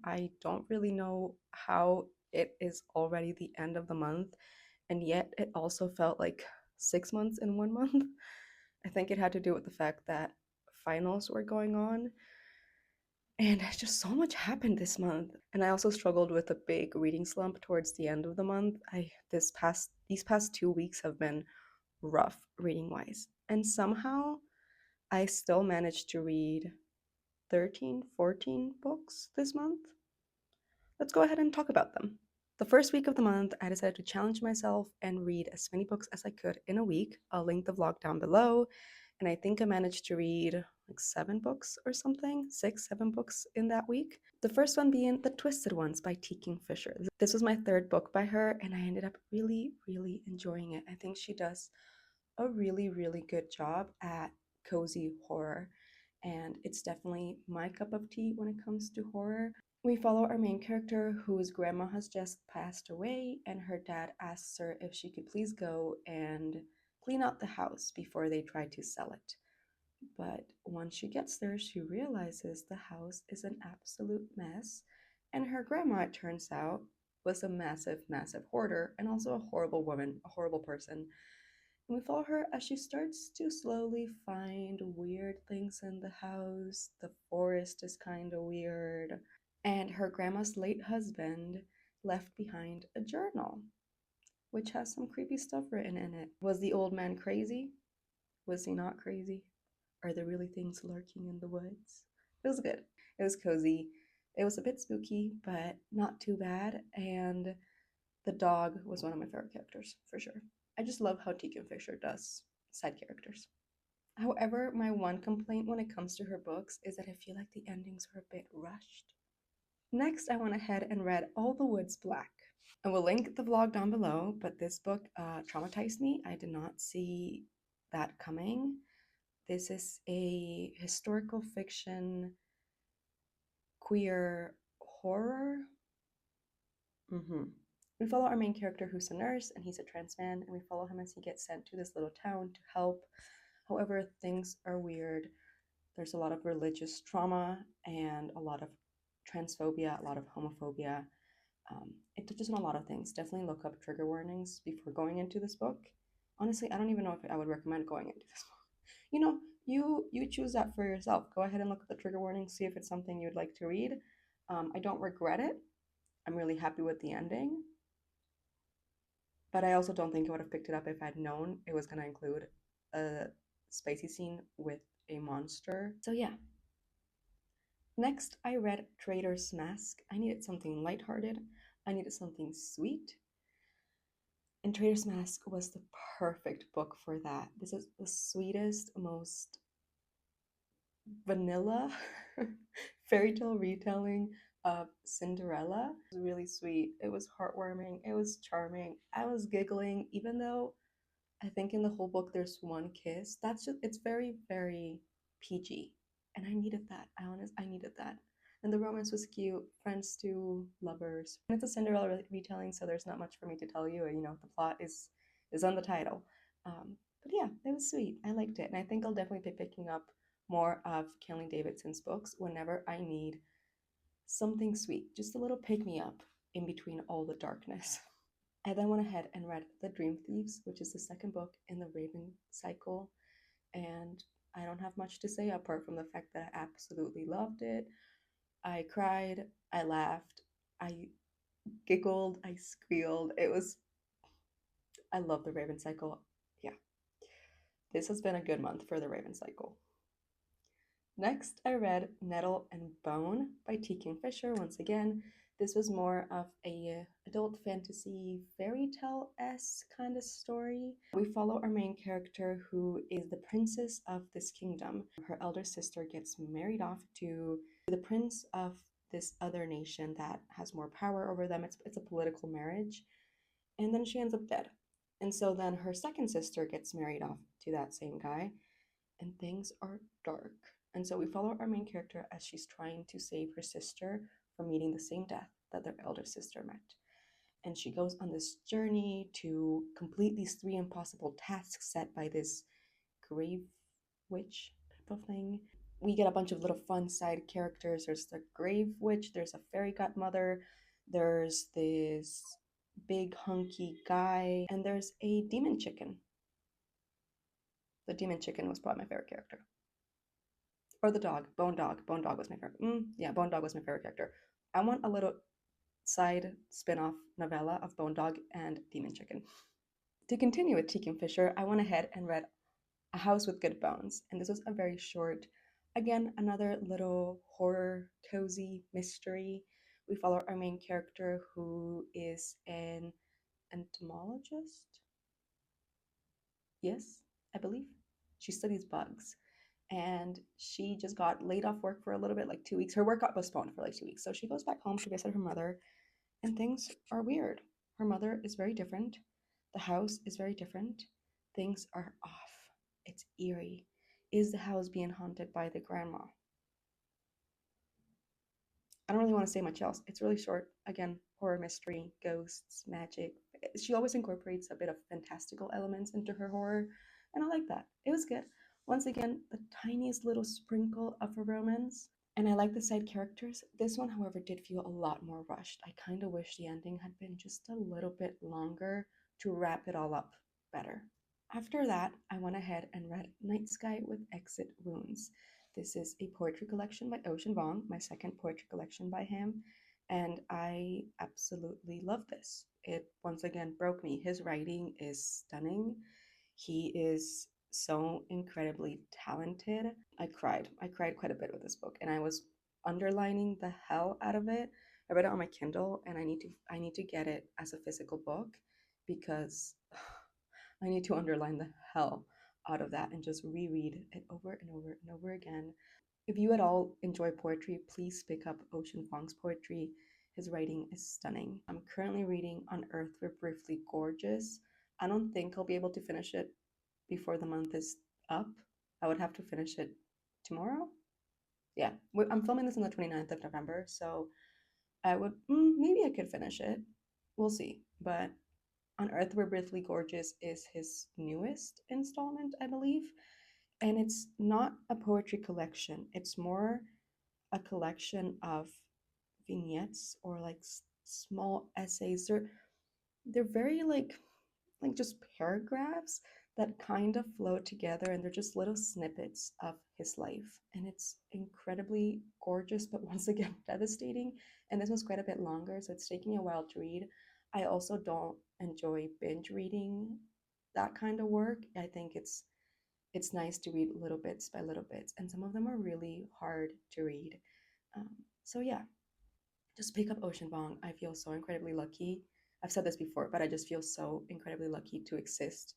I don't really know how it is already the end of the month, and yet it also felt like 6 months in 1 month. I think it had to do with the fact that finals were going on, and just so much happened this month. And I also struggled with a big reading slump towards the end of the month. These past 2 weeks have been rough reading wise. And somehow I still managed to read 13, 14 books this month. Let's go ahead and talk about them. The first week of the month, I decided to challenge myself and read as many books as I could in a week. I'll link the vlog down below. And I think I managed to read like 7 books or something, 6, 7 books in that week. The first one being The Twisted Ones by T. Kingfisher. This was my third book by her, and I ended up really, really enjoying it. I think she does a really, really good job at cozy horror, and it's definitely my cup of tea when it comes to horror. We follow our main character whose grandma has just passed away, and her dad asks her if she could please go and clean out the house before they try to sell it. But once she gets there, she realizes the house is an absolute mess, and her grandma, it turns out, was a massive, massive hoarder and also a horrible woman, a horrible person. And we follow her as she starts to slowly find weird things in the house. The forest is kind of weird. And her grandma's late husband left behind a journal, which has some creepy stuff written in it. Was the old man crazy? Was he not crazy? Are there really things lurking in the woods? It was good. It was cozy. It was a bit spooky, but not too bad. And the dog was one of my favorite characters, for sure. I just love how T. Kingfisher does side characters. However, my one complaint when it comes to her books is that I feel like the endings are a bit rushed. Next, I went ahead and read All the Woods Black. I will link the vlog down below, but this book traumatized me. I did not see that coming. This is a historical fiction queer horror. We follow our main character who's a nurse, and he's a trans man, and we follow him as he gets sent to this little town to help. However, things are weird. There's a lot of religious trauma and a lot of transphobia, a lot of homophobia. It touches on a lot of things. Definitely look up trigger warnings before going into this book. Honestly, I don't even know if I would recommend going into this book. You know, you choose that for yourself. Go ahead and look at the trigger warnings, see if it's something you'd like to read. I don't regret it. I'm really happy with the ending. But I also don't think I would have picked it up if I'd known it was going to include a spicy scene with a monster. So yeah. Next, I read Traitor's Mask. I needed something lighthearted. I needed something sweet. And Traitor's Mask was the perfect book for that. This is the sweetest, most vanilla fairy tale retelling of Cinderella. It was really sweet. It was heartwarming. It was charming. I was giggling, even though I think in the whole book there's one kiss. It's very, very PG. And I needed that. I needed that. And the romance was cute. Friends to lovers. And it's a Cinderella retelling, so there's not much for me to tell you. You know, the plot is on the title. But yeah, it was sweet. I liked it. And I think I'll definitely be picking up more of Kelly Davidson's books whenever I need something sweet. Just a little pick-me-up in between all the darkness. I then went ahead and read The Dream Thieves, which is the second book in the Raven cycle. And I don't have much to say apart from the fact that I absolutely loved it. I cried, I laughed, I giggled, I squealed. I love the Raven cycle. Yeah. This has been a good month for the Raven cycle. Next, I read Nettle and Bone by T. Kingfisher. Once again, this was more of a adult fantasy fairy tale-esque kind of story. We follow our main character who is the princess of this kingdom. Her elder sister gets married off to the prince of this other nation that has more power over them. It's a political marriage. And then she ends up dead. And so then her second sister gets married off to that same guy, and things are dark. And so we follow our main character as she's trying to save her sister from meeting the same death that their elder sister met. And she goes on this journey to complete these 3 impossible tasks set by this grave witch type of thing. We get a bunch of little fun side characters. There's the grave witch, there's a fairy godmother, there's this big hunky guy, and there's a demon chicken. The demon chicken was probably my favorite character. Or the dog, Bone Dog. Bone Dog was my favorite. Yeah, Bone Dog was my favorite character. I want a little side spin-off novella of Bone Dog and Demon Chicken. To continue with Tegan Fisher, I went ahead and read A House with Good Bones, and this was a very short, again, another little horror, cozy mystery. We follow our main character who is an entomologist. Yes, I believe. She studies bugs. And she just got laid off work for a little bit, like 2 weeks. Her work got postponed for like 2 weeks. So she goes back home to visit her mother, and things are weird. Her mother is very different. The house is very different. Things are off. It's eerie. Is the house being haunted by the grandma? I don't really want to say much else. It's really short. Again, horror mystery, ghosts, magic. She always incorporates a bit of fantastical elements into her horror, and I like that. It was good. Once again, the tiniest little sprinkle of a romance, and I like the side characters. This one, however, did feel a lot more rushed. I kind of wish the ending had been just a little bit longer to wrap it all up better. After that, I went ahead and read Night Sky with Exit Wounds. This is a poetry collection by Ocean Vuong, my second poetry collection by him, and I absolutely love this. It once again broke me. His writing is stunning. He is so incredibly talented. I cried. I cried quite a bit with this book, and I was underlining the hell out of it. I read it on my Kindle, and I need to get it as a physical book because I need to underline the hell out of that and just reread it over and over and over again. If you at all enjoy poetry, please pick up Ocean Vuong's poetry. His writing is stunning. I'm currently reading On Earth We're Briefly Gorgeous. I don't think I'll be able to finish it before the month is up. I would have to finish it tomorrow. Yeah, I'm filming this on the 29th of November, so I would, maybe I could finish it. We'll see. But On Earth We're Briefly Gorgeous is his newest installment, I believe. And it's not a poetry collection, it's more a collection of vignettes or like small essays. They're very like just paragraphs that kind of flow together, and they're just little snippets of his life, and it's incredibly gorgeous but once again devastating. And this one's quite a bit longer, so it's taking a while to read. I also don't enjoy binge reading that kind of work. I think it's nice to read little bits by little bits, and some of them are really hard to read. um, so yeah, just pick up Ocean Vuong. I feel so incredibly lucky. I've said this before, but I just feel so incredibly lucky to exist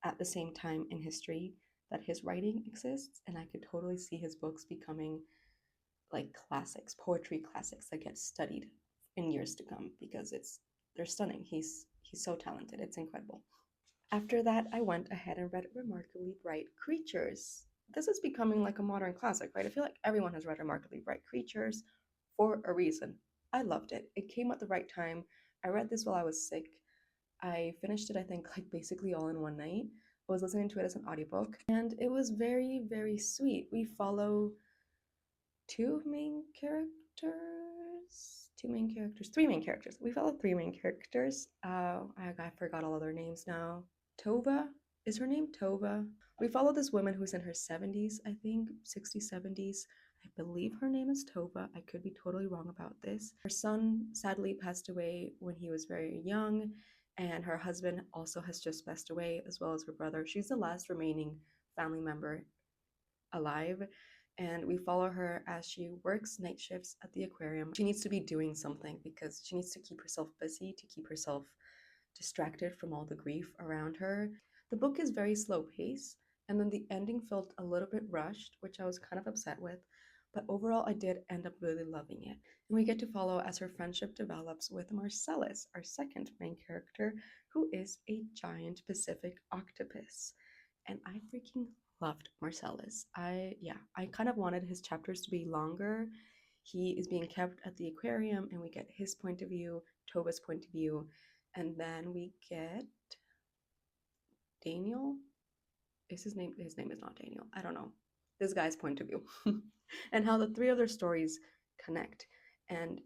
at the same time in history that his writing exists, and I could totally see his books becoming like classics, poetry classics that get studied in years to come because they're stunning. He's so talented. It's incredible. After that, I went ahead and read Remarkably Bright Creatures. This is becoming like a modern classic, right? I feel like everyone has read Remarkably Bright Creatures for a reason. I loved it. It came at the right time. I read this while I was sick. I finished it, I think, like basically all in one night. I was listening to it as an audiobook, and it was very, very sweet. We follow three main characters. We follow three main characters. I forgot all of their names now. Tova is her name. Tova. We follow this woman who's in her 70s, I think, 60s, 70s. I believe her name is Tova. I could be totally wrong about this. Her son sadly passed away when he was very young, and her husband also has just passed away, as well as her brother. She's the last remaining family member alive, and we follow her as she works night shifts at the aquarium. She needs to be doing something because she needs to keep herself busy, to keep herself distracted from all the grief around her. The book is very slow paced, and then the ending felt a little bit rushed, which I was kind of upset with. But overall, I did end up really loving it. And we get to follow as her friendship develops with Marcellus, our second main character, who is a giant Pacific octopus. And I freaking loved Marcellus. I kind of wanted his chapters to be longer. He is being kept at the aquarium, and we get his point of view, Tova's point of view, and then we get Daniel. Is his name? His name is not Daniel. I don't know. this guy's point of view and how the three of their stories connect. And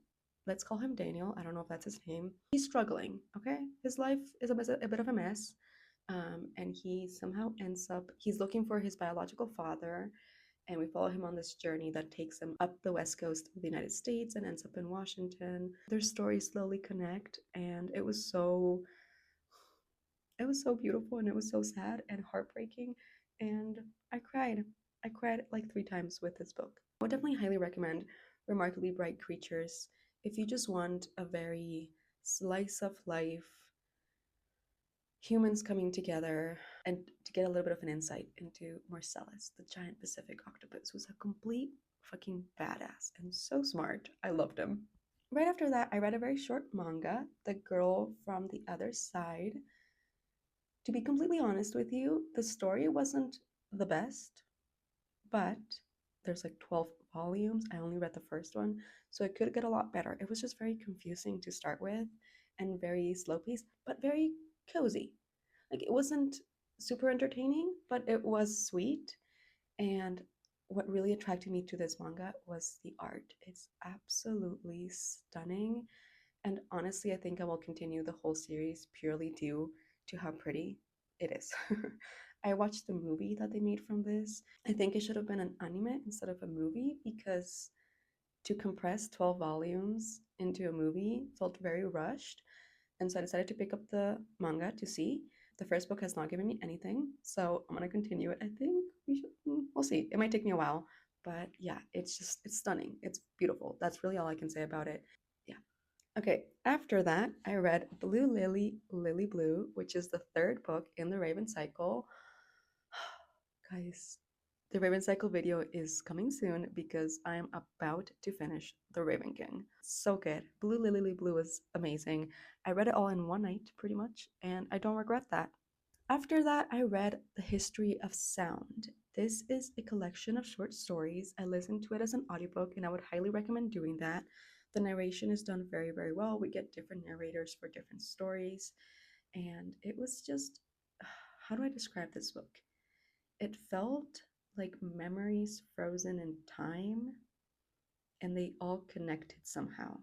let's call him Daniel. I don't know if that's his name. He's struggling, okay? His life is a bit of a mess. And he somehow ends up, he's looking for his biological father. And we follow him on this journey that takes him up the west coast of the United States and ends up in Washington. Their stories slowly connect, and it was so beautiful, and it was so sad and heartbreaking, and I cried. I cried like 3 times with this book. I would definitely highly recommend Remarkably Bright Creatures if you just want a very slice of life, humans coming together, and to get a little bit of an insight into Marcellus, the giant Pacific octopus, who's a complete fucking badass and so smart. I loved him. Right after that, I read a very short manga, The Girl from the Other Side. To be completely honest with you, the story wasn't the best, but there's like 12 volumes. I only read the first one, so it could get a lot better. It was just very confusing to start with and very slow paced, but very cozy. Like it wasn't super entertaining, but it was sweet. And what really attracted me to this manga was the art. It's absolutely stunning. And honestly, I think I will continue the whole series purely due to how pretty it is. I watched the movie that they made from this. I think it should have been an anime instead of a movie because to compress 12 volumes into a movie felt very rushed. And so I decided to pick up the manga to see. The first book has not given me anything, so I'm gonna continue it. I think we'll see. It might take me a while, but yeah, it's stunning. It's beautiful. That's really all I can say about it. Yeah. Okay, after that, I read Blue Lily, Lily Blue, which is the third book in the Raven Cycle. Guys, the Raven Cycle video is coming soon because I am about to finish The Raven King. So good. Blue Lily Blue was amazing. I read it all in one night, pretty much, and I don't regret that. After that, I read The History of Sound. This is a collection of short stories. I listened to it as an audiobook, and I would highly recommend doing that. The narration is done very, very well. We get different narrators for different stories, and it was just, how do I describe this book? It felt like memories frozen in time, and they all connected somehow.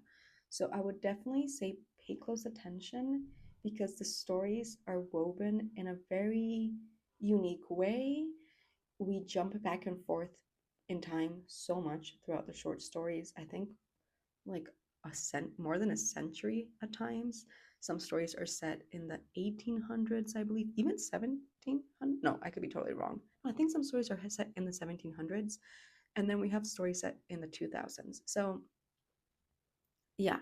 So I would definitely say pay close attention because the stories are woven in a very unique way. We jump back and forth in time so much throughout the short stories. I think like more than a century at times. Some stories are set in the 1800s, I believe, even 1700. No, I could be totally wrong. I think some stories are set in the 1700s, and then we have stories set in the 2000s. So yeah,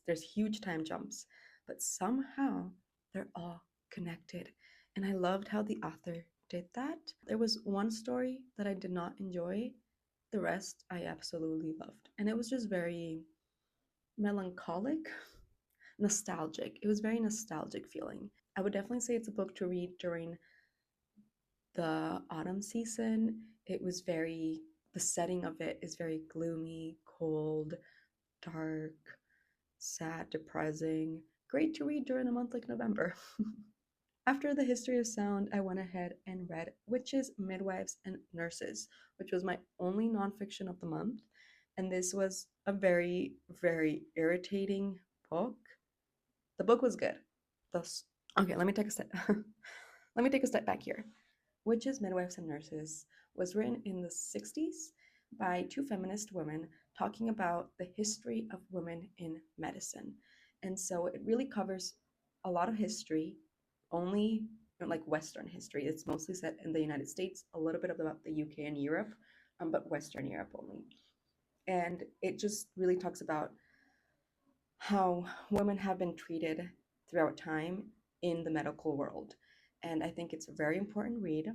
there's huge time jumps, but somehow they're all connected. And I loved how the author did that. There was one story that I did not enjoy. The rest I absolutely loved. And it was just very melancholic, nostalgic. It was very nostalgic feeling. I would definitely say it's a book to read during the autumn season. The setting of it is very gloomy, cold, dark, sad, depressing. Great to read during a month like November. After The History of Sound, I went ahead and read Witches, Midwives, and Nurses, which was my only nonfiction of the month. And this was a very, very irritating book. The book was good. Okay, let me take a step. Let me take a step back here. Witches, Midwives, and Nurses was written in the 60s by two feminist women talking about the history of women in medicine. And so it really covers a lot of history, only like Western history. It's mostly set in the United States, a little bit about the UK and Europe, but Western Europe only. And it just really talks about how women have been treated throughout time in the medical world. And I think it's a very important read.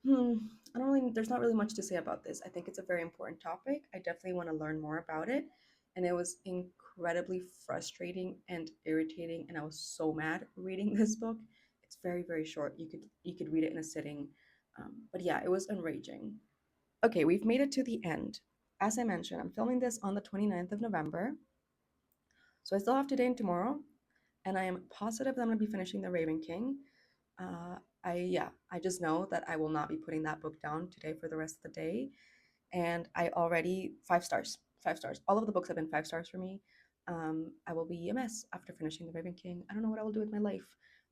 There's not really much to say about this. I think it's a very important topic. I definitely want to learn more about it. And it was incredibly frustrating and irritating. And I was so mad reading this book. It's very, very short. You could read it in a sitting. But yeah, it was enraging. Okay, we've made it to the end. As I mentioned, I'm filming this on the 29th of November. So I still have today and tomorrow, and I am positive that I'm going to be finishing The Raven King. I just know that I will not be putting that book down today for the rest of the day. and I already 5 stars, 5 stars. All of the books have been 5 stars for me. I will be a mess after finishing The Raven King. I don't know what I will do with my life.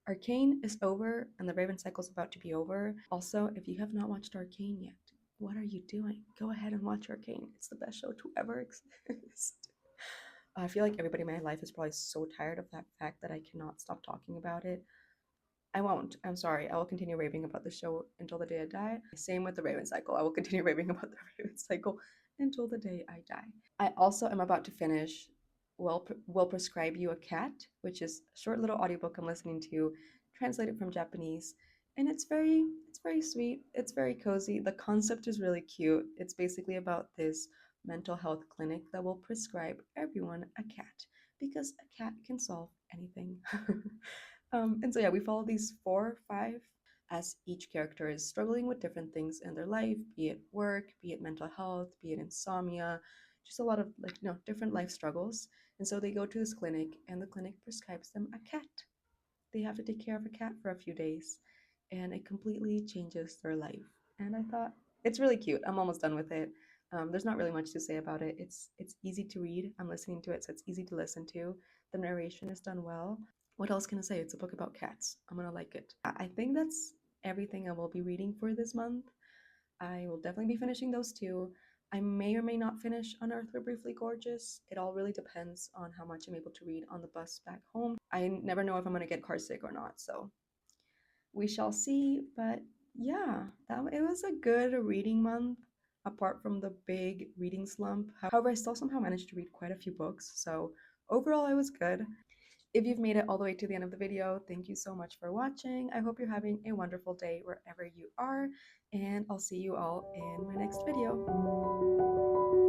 Arcane is over, and The Raven Cycle is about to be over. Also, if you have not watched Arcane yet, what are you doing? Go ahead and watch Arcane. It's the best show to ever exist. I feel like everybody in my life is probably so tired of that fact that I cannot stop talking about it. I won't. I'm sorry. I will continue raving about the show until the day I die. Same with the Raven Cycle. I will continue raving about the Raven Cycle until the day I die. I also am about to finish Will Prescribe You a Cat, which is a short little audiobook I'm listening to, translated from Japanese. And it's very sweet. It's very cozy. The concept is really cute. It's basically about this mental health clinic that will prescribe everyone a cat because a cat can solve anything. And so yeah, we follow these 4 or 5 as each character is struggling with different things in their life, be it work, be it mental health, be it insomnia, just a lot of different life struggles. And so they go to this clinic, and the clinic prescribes them a cat. They have to take care of a cat for a few days, and it completely changes their life. And I thought it's really cute. I'm almost done with it. There's not really much to say about it. It's easy to read. I'm listening to it, so it's easy to listen to. The narration is done well. What else can I say? It's a book about cats. I'm gonna like it. I think that's everything I will be reading for this month. I will definitely be finishing those two. I may or may not finish Unearthed or Briefly Gorgeous. It all really depends on how much I'm able to read on the bus back home. I never know if I'm gonna get car sick or not, so we shall see. But yeah, it was a good reading month, apart from the big reading slump. However, I still somehow managed to read quite a few books, so overall it was good. If you've made it all the way to the end of the video, thank you so much for watching. I hope you're having a wonderful day wherever you are, and I'll see you all in my next video.